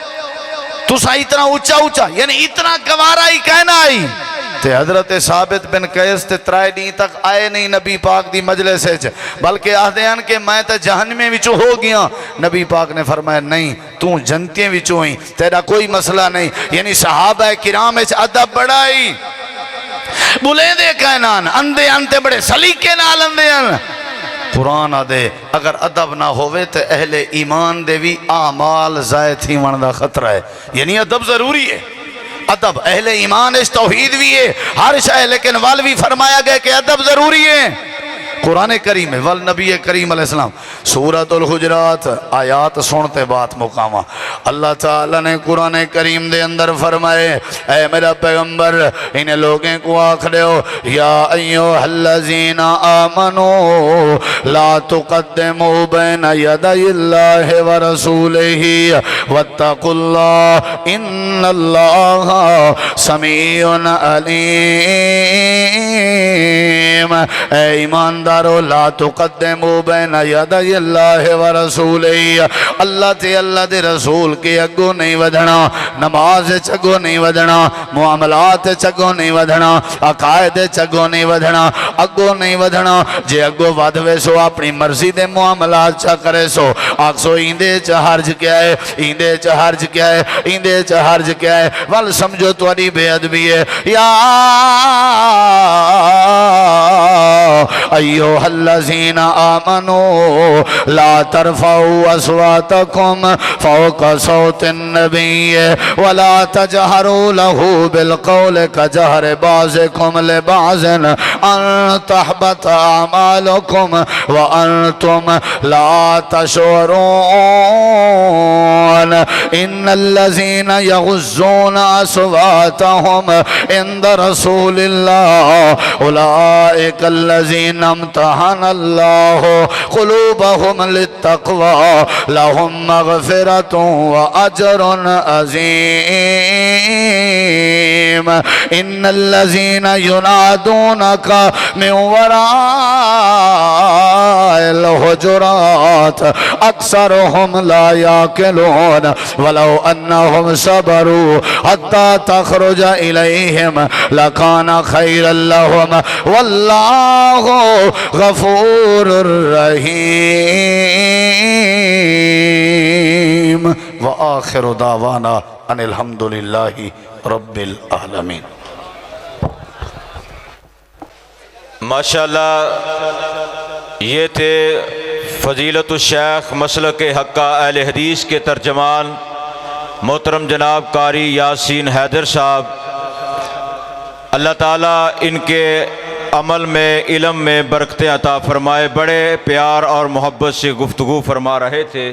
تسا اتنا اچھا اچھا یعنی اتنا گوارا ہی کہنا آئی۔ تے حضرت ثابت بن قیس تے ترائے دین تک آئے نہیں نبی پاک دی مجلس ہے، بلکہ آدھیان کہ میں تے جہنمی وچوں ہو گیا۔ نبی پاک نے فرمایا نہیں تو جنتیں وچوں ہی، تیرا کوئی مسئلہ نہیں۔ یعنی صحابہ کرام اچ ادب بڑھائی، بلے دے کہنان اندے انتے بڑے سلیقے نال اندے ان۔ قرآن آدھے اگر ادب نہ ہوئے تو اہل ایمان دے بھی اعمال ضائع تھی وندہ خطرہ ہے، یعنی ادب ضروری ہے۔ ادب اہل ایمان اس توحید بھی ہے ہر شاہ، لیکن وال بھی فرمایا گیا کہ ادب ضروری ہے۔ قرآن کریم ہے والنبی کریم علیہ السلام سورۃ الحجرات آیات سنتے بات مقامہ اللہ تعالیٰ نے قرآن کریم دے اندر فرمائے اے میرا پیغمبر ان لوگیں کو آکھ دے ہو یا ایوہ الذین آمنوا لا تقدموا بین یدی اللہ ورسولہ واتقوا اللہ ان اللہ سمیع علیم۔ اے ایماندارو لا تقدموا بین یدی اللہ ورسولہ، اللہ تے اللہ دے رسول کے اگو نہیں ودھنا، نماز چگو نہیں ودھنا، معاملات چگو نہیں ودھنا، عقائد چگو نہیں ودھنا، اگو نہیں ودھنا۔ جے اگو ودھوے سو اپنی مرضی دے معاملات چا کرے سو آکسو ایندے چا حرج کیا ہے، ایندے چا حرج کیا ہے، ایندے چا حرج کیا ہے، وال سمجھو توڑی بے ادبی ہے۔ یا ایوہ الذین آمنوا لا ترفعوا اصواتکم فوق صوت النبی ولا تجہروا له بالقول کجہر بعضکم لبعض ان تحبط اعمالکم وانتم لا تشعرون ان الذین یغضون اصواتهم عند رسول اللہ اولئک الذین امتحن اللہ قلوبهم للتقوى لهم مغفرة وأجر عظیم۔ ان الذین ینادونک من وراء الحجرات اکثرهم لا یاکلون ولو انهم صبروا حتى تخرج الیہم لکان خیرا لهم واللہ غفور رحیم۔ وآخر دعوانا ان الحمدللہ رب العالمین۔ ماشاءاللہ یہ تھے فضیلت الشیخ مسلک حقہ اہل حدیث کے ترجمان محترم جناب قاری یاسین حیدر صاحب، اللہ تعالیٰ ان کے عمل میں علم میں برکتیں عطا فرمائے۔ بڑے پیار اور محبت سے گفتگو فرما رہے تھے۔